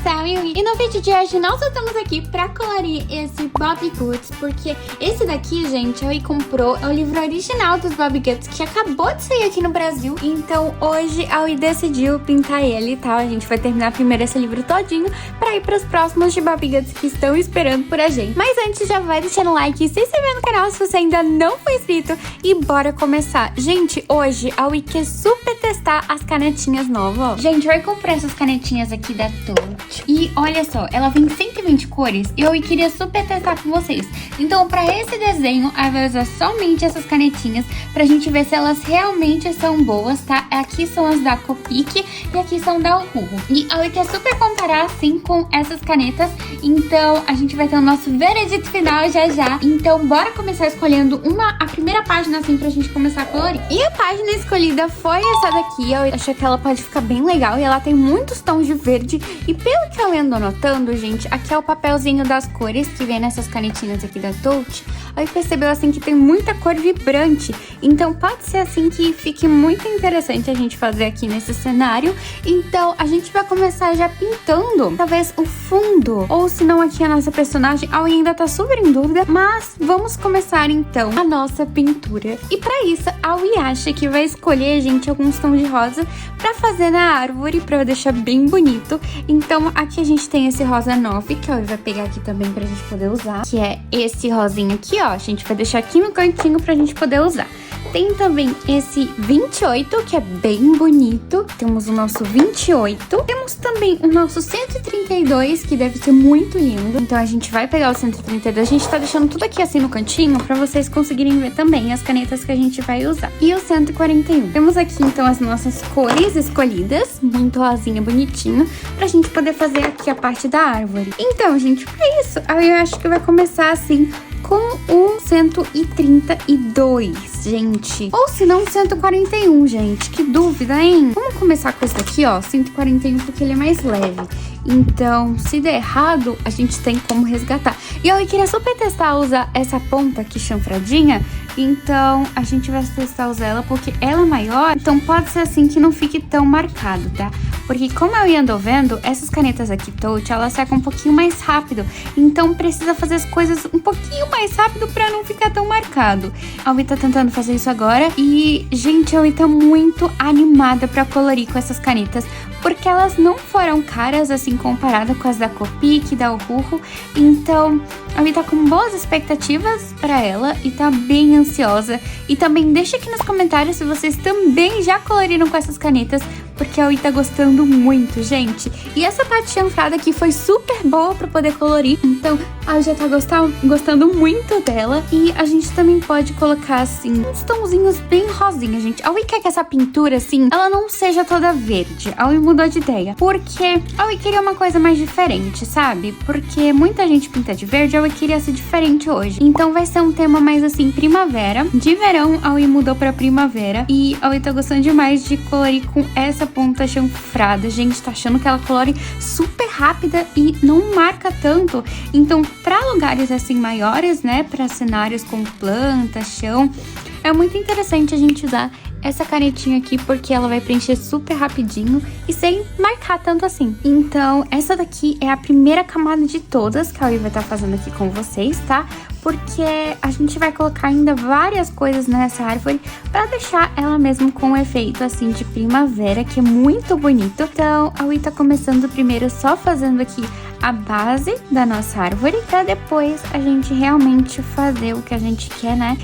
Sammy, e no vídeo de hoje nós estamos aqui pra colorir esse Bobbie Goods, porque esse daqui, gente, a Ui comprou o livro original dos Bobbie Goods, que acabou de sair aqui no Brasil. Então hoje a Ui decidiu pintar ele, tá? A gente vai terminar primeiro esse livro todinho pra ir pros próximos de Bobbie Goods que estão esperando por a gente. Mas antes, já vai deixando o like e se inscrever no canal se você ainda não for inscrito, e bora começar. Gente, hoje a Ui quer super testar as canetinhas novas, ó. Gente, eu comprei essas canetinhas aqui da Tote. E olha só, ela vem 120 cores e eu queria super testar com vocês. Então, pra esse desenho, eu vou usar somente essas canetinhas pra gente ver se elas realmente são boas, tá? Aqui são as da Copic e aqui são da Ohuhu. E eu quero super comparar, assim, com essas canetas. Então, a gente vai ter o nosso veredito final já já. Então, bora começar escolhendo a primeira página, assim, pra gente começar a colorir. E a página escolhida foi essa daqui. Eu achei que ela pode ficar bem legal e ela tem muitos tons de verde. E pelo que eu ando anotando, gente, aqui é o papelzinho das cores que vem nessas canetinhas aqui da Tote. Aí percebeu assim que tem muita cor vibrante, então pode ser assim que fique muito interessante a gente fazer aqui nesse cenário. Então a gente vai começar já pintando talvez o fundo, ou se não aqui a nossa personagem. A Ui ainda tá super em dúvida, mas vamos começar então a nossa pintura. E pra isso a Ui acha que vai escolher, gente, alguns tons de rosa pra fazer na árvore, pra deixar bem bonito. Então aqui a gente tem esse rosa 9, que a Ui vai pegar aqui também pra gente poder usar, que é esse rosinho aqui, ó. A gente vai deixar aqui no cantinho pra gente poder usar. Tem também esse 28, que é bem bonito. Temos o nosso 28. Temos também o nosso 132, que deve ser muito lindo. Então a gente vai pegar o 132. A gente tá deixando tudo aqui assim no cantinho pra vocês conseguirem ver também as canetas que a gente vai usar. E o 141. Temos aqui então as nossas cores escolhidas. Muito rosinha, bonitinho. Pra gente poder fazer aqui a parte da árvore. Então, gente, pra isso, eu acho que vai começar assim com o 132, gente. Ou se não, 141, gente. Que dúvida, hein? Vamos começar com esse daqui, ó. 141, porque ele é mais leve. Então, se der errado, a gente tem como resgatar. E eu queria super testar usar essa ponta aqui chanfradinha. Então, a gente vai testar usar ela porque ela é maior. Então, pode ser assim que não fique tão marcado, tá? Porque como eu ando vendo, essas canetas aqui Tote, elas secam um pouquinho mais rápido. Então, precisa fazer as coisas um pouquinho mais rápido pra não ficar tão marcado. A Ui tá tentando fazer isso agora. E, gente, a Ui tá muito animada pra colorir com essas canetas, porque elas não foram caras, assim, comparada com as da Copic, da Ohuhu. Então, a Ui tá com boas expectativas pra ela e tá bem ansiosa. E também deixa aqui nos comentários se vocês também já coloriram com essas canetas, porque a Ui tá gostando muito, gente. E essa parte chanfrada aqui foi super boa pra poder colorir. Então, a Ui já tá gostando muito dela. E a gente também pode colocar, assim, uns tonzinhos bem rosinhos, gente. A Ui quer que essa pintura, assim, ela não seja toda verde. A Ui mudou de ideia, porque a Ui queria uma coisa mais diferente, sabe? Porque muita gente pinta de verde, a Ui queria ser diferente hoje. Então vai ser um tema mais, assim, primavera. De verão, a Ui mudou pra primavera. E a Ui tá gostando demais de colorir com essa ponta chanfrada. Gente, tá achando que ela colore super rápida e não marca tanto. Então, pra lugares assim maiores, né, pra cenários com planta, chão, é muito interessante a gente usar essa canetinha aqui, porque ela vai preencher super rapidinho e sem marcar tanto assim. Então, essa daqui é a primeira camada de todas que a Ui vai estar fazendo aqui com vocês, tá? Porque a gente vai colocar ainda várias coisas nessa árvore pra deixar ela mesmo com um efeito assim de primavera, que é muito bonito. Então, a Ui tá começando primeiro só fazendo aqui a base da nossa árvore, pra depois a gente realmente fazer o que a gente quer, né?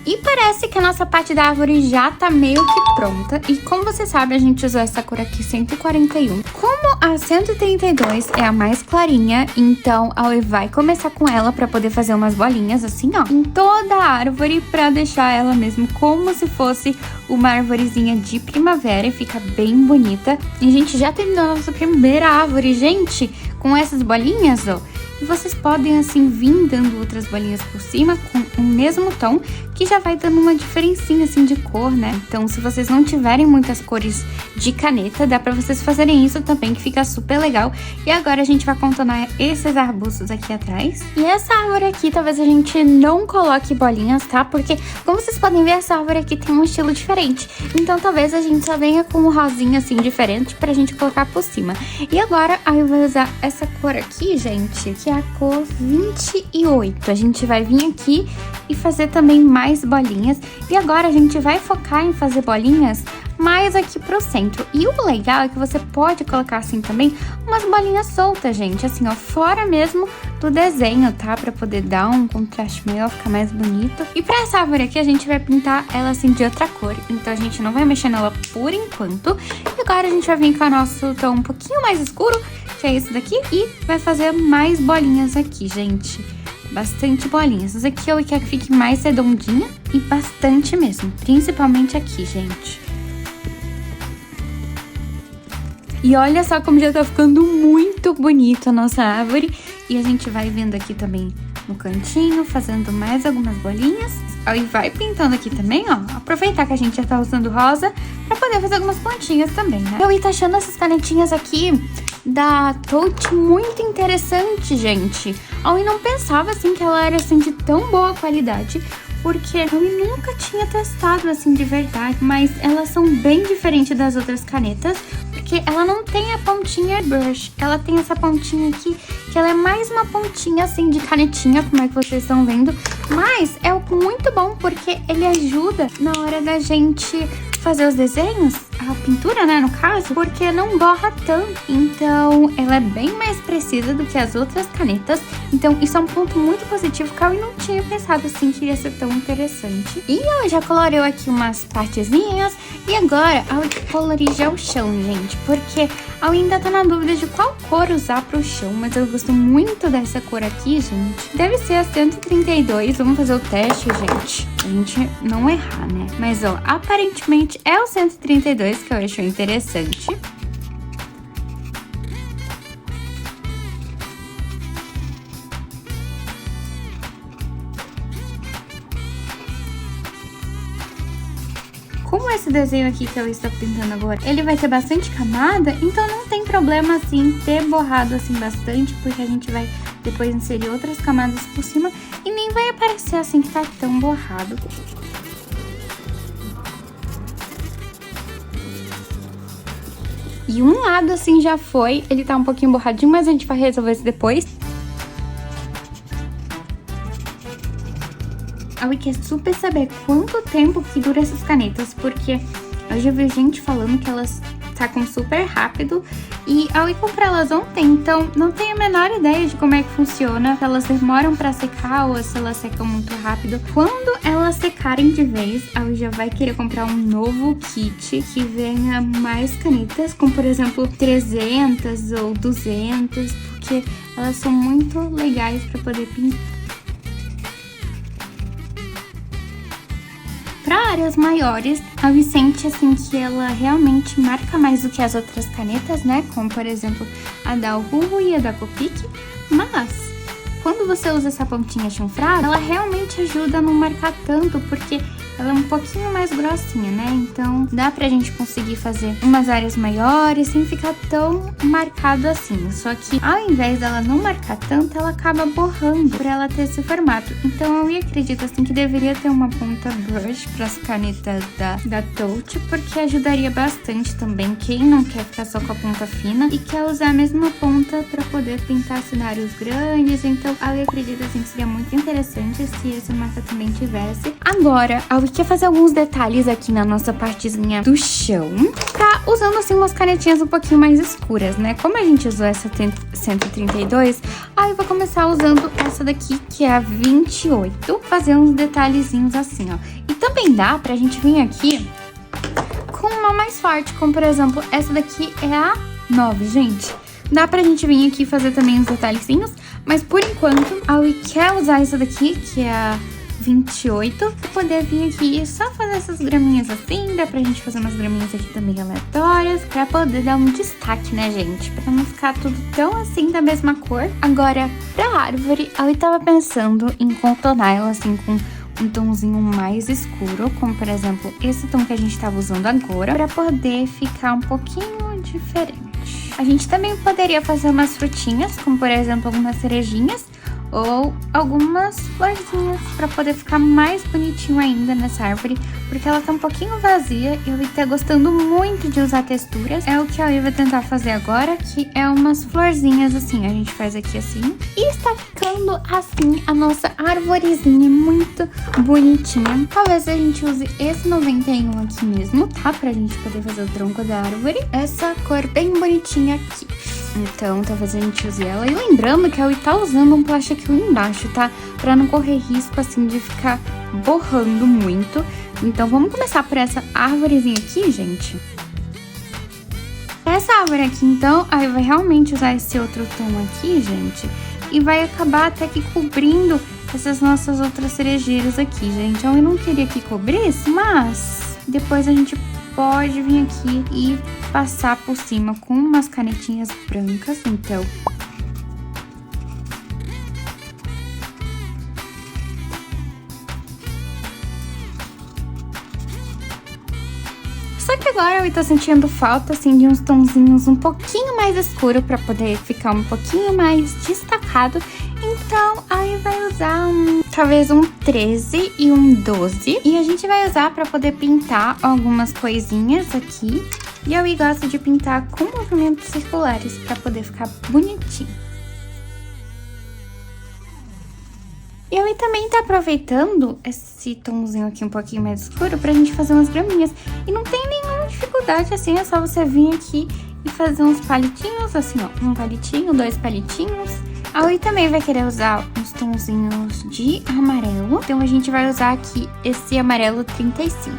E parece que a nossa parte da árvore já tá meio que pronta. E como você sabe, a gente usou essa cor aqui, 141. Como a 132 é a mais clarinha, então a Ui vai começar com ela pra poder fazer umas bolinhas assim, ó, em toda a árvore, pra deixar ela mesmo como se fosse uma arvorezinha de primavera, e fica bem bonita. E a gente já terminou a nossa primeira árvore, gente, com essas bolinhas, ó. E vocês podem, assim, vir dando outras bolinhas por cima com o mesmo tom, que já vai dando uma diferencinha, assim, de cor, né? Então, se vocês não tiverem muitas cores de caneta, dá pra vocês fazerem isso também, que fica super legal. E agora a gente vai contornar esses arbustos aqui atrás. E essa árvore aqui, talvez a gente não coloque bolinhas, tá? Porque, como vocês podem ver, essa árvore aqui tem um estilo diferente. Então, talvez a gente só venha com um rosinha, assim, diferente pra gente colocar por cima. E agora, aí eu vou usar essa cor aqui, gente, que é a cor 28. A gente vai vir aqui e fazer também mais bolinhas. E agora a gente vai focar em fazer bolinhas mais aqui pro centro. E o legal é que você pode colocar assim também umas bolinhas soltas, gente, assim, ó, fora mesmo do desenho, tá? Pra poder dar um contraste maior, ficar mais bonito. E pra essa árvore aqui, a gente vai pintar ela assim de outra cor. Então a gente não vai mexer nela por enquanto. E agora a gente vai vir com o nosso tom um pouquinho mais escuro, que é esse daqui, e vai fazer mais bolinhas aqui, gente. Bastante bolinhas. Essa aqui eu quero que fique mais redondinha e bastante mesmo, principalmente aqui, gente. E olha só como já tá ficando muito bonito a nossa árvore. E a gente vai vendo aqui também no cantinho, fazendo mais algumas bolinhas. E vai pintando aqui também, ó. Aproveitar que a gente já tá usando rosa pra poder fazer algumas plantinhas também, né? Eu tô achando essas canetinhas aqui da Touch muito interessante, gente. Eu não pensava, assim, que ela era, assim, de tão boa qualidade, porque eu nunca tinha testado, assim, de verdade. Mas elas são bem diferentes das outras canetas, porque ela não tem a pontinha brush. Ela tem essa pontinha aqui, que ela é mais uma pontinha, assim, de canetinha, como é que vocês estão vendo. Mas é muito bom, porque ele ajuda na hora da gente fazer os desenhos, a pintura, né, no caso, porque não borra tanto. Então, ela é bem mais precisa do que as outras canetas. Então, isso é um ponto muito positivo que eu não tinha pensado, assim, que ia ser tão interessante. E eu já colorei aqui umas partezinhas. E agora, eu vou colorir já o chão, gente, porque eu ainda tô na dúvida de qual cor usar pro chão, mas eu gosto muito dessa cor aqui, gente. Deve ser a 132. Vamos fazer o teste, gente. A gente não errar, né? Mas, ó, aparentemente é o 132 que eu acho interessante. Como esse desenho aqui que eu estou pintando agora, ele vai ter bastante camada, então não tem problema, assim, ter borrado, assim, bastante, porque a gente vai depois inserir outras camadas por cima e nem vai aparecer, assim, que tá tão borrado. E um lado, assim, já foi, ele tá um pouquinho borradinho, mas a gente vai resolver isso depois. Eu quero super saber quanto tempo que dura essas canetas, porque eu já vi gente falando que elas sacam super rápido e eu ia comprar elas ontem, então não tenho a menor ideia de como é que funciona, se elas demoram pra secar ou se elas secam muito rápido. Quando elas secarem de vez, eu já vai querer comprar um novo kit que venha mais canetas, como por exemplo 300 ou 200, porque elas são muito legais pra poder pintar. Para áreas maiores, a Vicente, assim, que ela realmente marca mais do que as outras canetas, né? Como, por exemplo, a da Uhu e a da Copic. Mas, quando você usa essa pontinha chanfrada, ela realmente ajuda a não marcar tanto, porque ela é um pouquinho mais grossinha, né? Então, dá pra gente conseguir fazer umas áreas maiores sem ficar tão marcado assim. Só que, ao invés dela não marcar tanto, ela acaba borrando por ela ter esse formato. Então, eu acredito, assim, que deveria ter uma ponta brush pras canetas da Touch, porque ajudaria bastante também quem não quer ficar só com a ponta fina e quer usar a mesma ponta pra poder pintar cenários grandes. Então, eu acredito, assim, que seria muito interessante se essa marca também tivesse. Agora, eu quer fazer alguns detalhes aqui na nossa partezinha do chão, tá usando assim umas canetinhas um pouquinho mais escuras, né? Como a gente usou essa 132, aí eu vou começar usando essa daqui, que é a 28, fazer uns detalhezinhos assim, ó. E também dá pra gente vir aqui com uma mais forte, como por exemplo, essa daqui é a 9, gente. Dá pra gente vir aqui e fazer também uns detalhezinhos, mas por enquanto, a Wii quer usar essa daqui, que é a 28, pra poder vir aqui e só fazer essas graminhas assim. Dá pra gente fazer umas graminhas aqui também aleatórias, pra poder dar um destaque, né, gente? Pra não ficar tudo tão assim da mesma cor. Agora, pra árvore, eu tava pensando em contornar ela assim com um tomzinho mais escuro, como por exemplo esse tom que a gente tava usando agora, pra poder ficar um pouquinho diferente. A gente também poderia fazer umas frutinhas, como por exemplo algumas cerejinhas ou algumas florzinhas, pra poder ficar mais bonitinho ainda nessa árvore, porque ela tá um pouquinho vazia e eu ia estar gostando muito de usar texturas. É o que eu ia tentar fazer agora, que é umas florzinhas assim, a gente faz aqui assim. E está ficando assim a nossa arvorezinha, muito bonitinha. Talvez a gente use esse 91 aqui mesmo, tá? Pra gente poder fazer o tronco da árvore. Essa cor bem bonitinha aqui. Então, talvez a gente use ela. E lembrando que eu tá usando um plástico embaixo, tá? Pra não correr risco, assim, de ficar borrando muito. Então, vamos começar por essa árvorezinha aqui, gente. Essa árvore aqui, então, aí vai realmente usar esse outro tom aqui, gente. E vai acabar até que cobrindo essas nossas outras cerejeiras aqui, gente. Eu não queria que cobrisse, mas depois a gente pode vir aqui e passar por cima com umas canetinhas brancas, então. Só que agora eu tô sentindo falta, assim, de uns tonzinhos um pouquinho mais escuro pra poder ficar um pouquinho mais destacado. Então, aí vai usar talvez um 13 e um 12. E a gente vai usar pra poder pintar algumas coisinhas aqui. E eu gosto de pintar com movimentos circulares pra poder ficar bonitinho. E eu também tá aproveitando esse tomzinho aqui um pouquinho mais escuro pra gente fazer umas graminhas. E não tem nenhuma dificuldade, assim, é só você vir aqui e fazer uns palitinhos, assim, ó. Um palitinho, 2 palitinhos. A Oi também vai querer usar uns tonzinhos de amarelo. Então a gente vai usar aqui esse amarelo 35.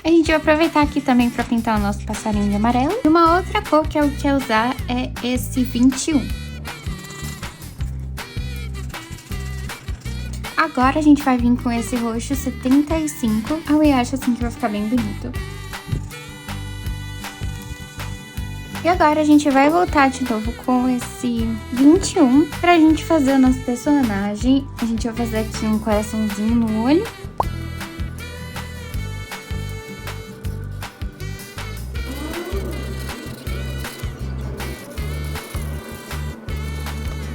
A gente vai aproveitar aqui também para pintar o nosso passarinho de amarelo. E uma outra cor que eu quero usar é esse 21. Agora a gente vai vir com esse roxo 75. Eu acho assim que vai ficar bem bonito. E agora a gente vai voltar de novo com esse 21 pra gente fazer o nosso personagem. A gente vai fazer aqui um coraçãozinho no olho.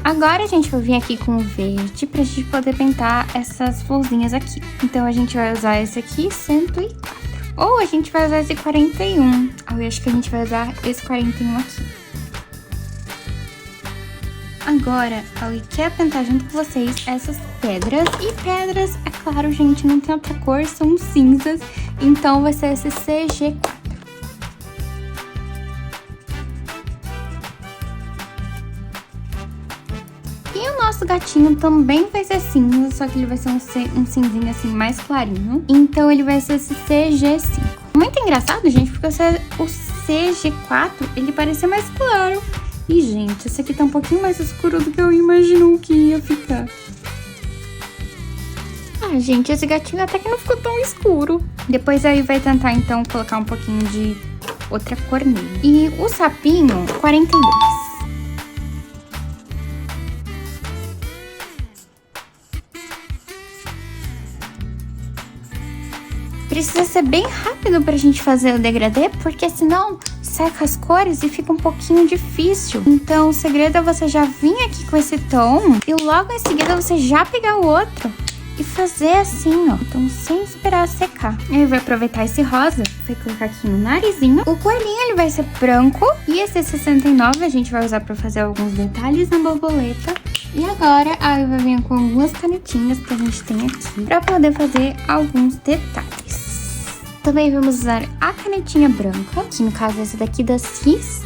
Agora a gente vai vir aqui com o verde pra gente poder pintar essas florzinhas aqui. Então a gente vai usar esse aqui, 104. Ou a gente vai usar esse 41. Eu acho que a gente vai usar esse 41 aqui. Agora, eu quero pintar junto com vocês essas pedras. E pedras, é claro, gente, não tem outra cor, são cinzas. Então vai ser esse CG4. E o nosso gatinho também vai ser cinza, só que ele vai ser um cinzinho assim mais clarinho. Então ele vai ser esse CG5. Muito engraçado, gente, porque o CG4, ele parece mais claro. E, gente, esse aqui tá um pouquinho mais escuro do que eu imagino que ia ficar. Ah, gente, esse gatinho até que não ficou tão escuro. Depois aí vai tentar, então, colocar um pouquinho de outra cor nele. E o sapinho, 42. Precisa ser bem rápido pra gente fazer o degradê, porque senão seca as cores e fica um pouquinho difícil. Então o segredo é você já vir aqui com esse tom e logo em seguida você já pegar o outro e fazer assim, ó. Então sem esperar secar. Aí vai aproveitar esse rosa, vai colocar aqui no narizinho. O coelhinho ele vai ser branco e esse 69 a gente vai usar pra fazer alguns detalhes na borboleta. E agora aí vai vir com algumas canetinhas que a gente tem aqui pra poder fazer alguns detalhes. Também vamos usar a canetinha branca, que no caso é essa daqui da Cis.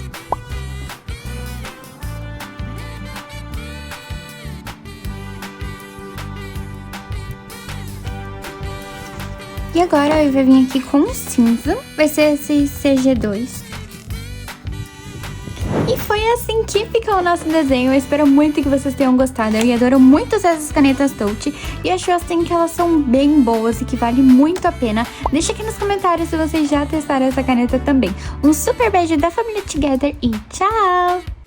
E agora eu vou vir aqui com o cinza, vai ser esse CG2. E foi assim que ficou o nosso desenho. Eu espero muito que vocês tenham gostado. Eu adoro muito usar essas canetas Touch e acho assim que elas são bem boas e que vale muito a pena. Deixa aqui nos comentários se vocês já testaram essa caneta também. Um super beijo da família Together e tchau!